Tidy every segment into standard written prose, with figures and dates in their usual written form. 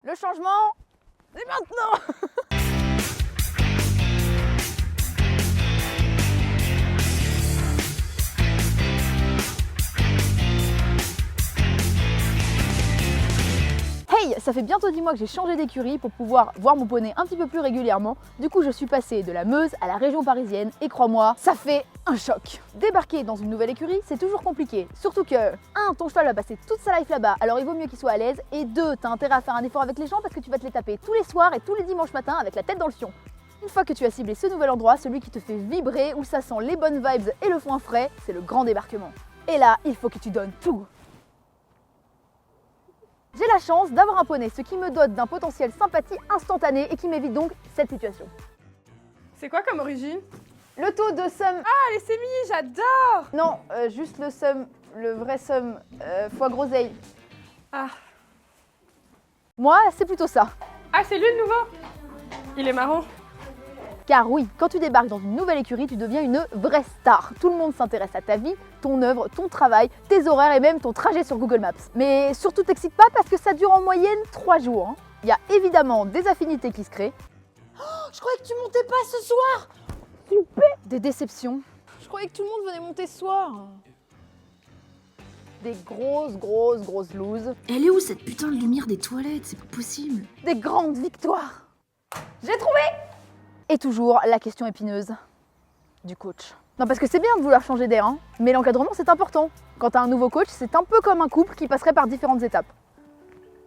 Le changement, c'est maintenant. Hey, ça fait bientôt 10 mois que j'ai changé d'écurie pour pouvoir voir mon poney un petit peu plus régulièrement. Du coup, je suis passée de la Meuse à la région parisienne et crois-moi, ça fait un choc. Débarquer dans une nouvelle écurie, c'est toujours compliqué. Surtout que 1. Ton cheval va passer toute sa life là-bas, alors il vaut mieux qu'il soit à l'aise. Et 2. T'as intérêt à faire un effort avec les gens parce que tu vas te les taper tous les soirs et tous les dimanches matins avec la tête dans le fion. Une fois que tu as ciblé ce nouvel endroit, celui qui te fait vibrer, où ça sent les bonnes vibes et le foin frais, c'est le grand débarquement. Et là, il faut que tu donnes tout. J'ai la chance d'avoir un poney, ce qui me dote d'un potentiel sympathie instantané et qui m'évite donc cette situation. C'est quoi comme origine? Le taux de somme... Ah, les sémilles, j'adore! Non, juste le somme, le vrai somme, fois groseille. Ah. Moi, c'est plutôt ça. Ah, c'est lui le nouveau? Il est marrant. Car oui, quand tu débarques dans une nouvelle écurie, tu deviens une vraie star. Tout le monde s'intéresse à ta vie, ton œuvre, ton travail, tes horaires et même ton trajet sur Google Maps. Mais surtout t'excite pas parce que ça dure en moyenne 3 jours. Il y a évidemment des affinités qui se créent. Oh, je croyais que tu montais pas ce soir. Super. Des déceptions. Je croyais que tout le monde venait monter ce soir. Des grosses looses. Elle est où cette putain de lumière des toilettes? C'est pas possible. Des grandes victoires. J'ai trouvé. Et toujours la question épineuse du coach. Non, parce que c'est bien de vouloir changer d'air, hein, mais l'encadrement c'est important. Quand t'as un nouveau coach, c'est un peu comme un couple qui passerait par différentes étapes.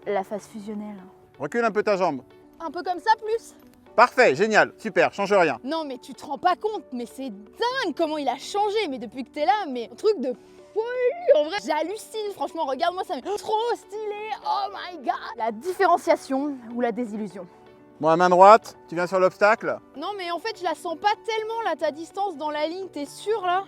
La phase fusionnelle. Recule un peu ta jambe. Un peu comme ça plus. Parfait, génial, super, change rien. Non mais tu te rends pas compte, mais c'est dingue comment il a changé, mais depuis que t'es là, mais un truc de folie, en vrai, j'hallucine, franchement, regarde-moi ça, trop stylé, oh my god. La différenciation ou la désillusion. Bon, à main droite, tu viens sur l'obstacle. Non mais en fait, je la sens pas tellement là, ta distance dans la ligne, t'es sûr là?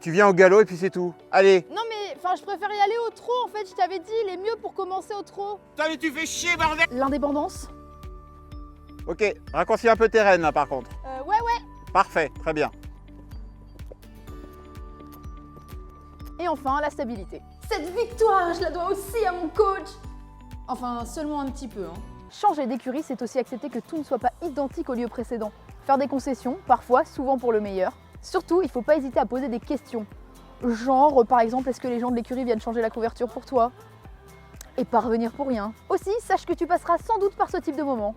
Tu viens au galop et puis c'est tout. Allez. Non mais, enfin, je préfère y aller au trot, en fait, je t'avais dit, il est mieux pour commencer au trot. Putain, mais tu fais chier, bordel. L'indépendance. Ok, raccourcis un peu tes rênes là par contre. Ouais. Parfait, très bien. Et enfin, la stabilité. Cette victoire, je la dois aussi à mon coach. Enfin, seulement un petit peu, hein. Changer d'écurie, c'est aussi accepter que tout ne soit pas identique au lieu précédent. Faire des concessions, parfois, souvent pour le meilleur. Surtout, il ne faut pas hésiter à poser des questions. Genre, par exemple, est-ce que les gens de l'écurie viennent changer la couverture pour toi? Et pas revenir pour rien. Aussi, sache que tu passeras sans doute par ce type de moment.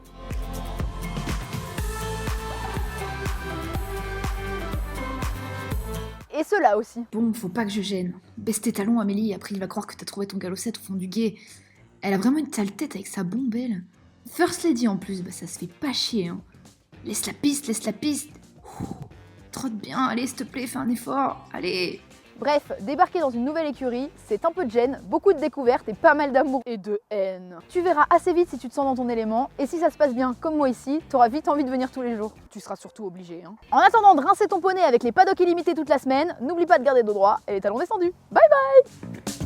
Et cela aussi. Bon, faut pas que je gêne. Baisse tes talons, Amélie, après il va croire que t'as trouvé ton galopette au fond du gué. Elle a vraiment une sale tête avec sa bombe, elle. First Lady en plus, bah ça se fait pas chier, hein. Laisse la piste, laisse la piste. Ouh, trotte bien, allez, s'il te plaît, fais un effort, allez. Bref, débarquer dans une nouvelle écurie, c'est un peu de gêne, beaucoup de découvertes et pas mal d'amour et de haine. Tu verras assez vite si tu te sens dans ton élément, et si ça se passe bien comme moi ici, t'auras vite envie de venir tous les jours. Tu seras surtout obligé, hein. En attendant de rincer ton poney avec les paddocks illimités toute la semaine, n'oublie pas de garder dos droit et les talons descendus. Bye bye!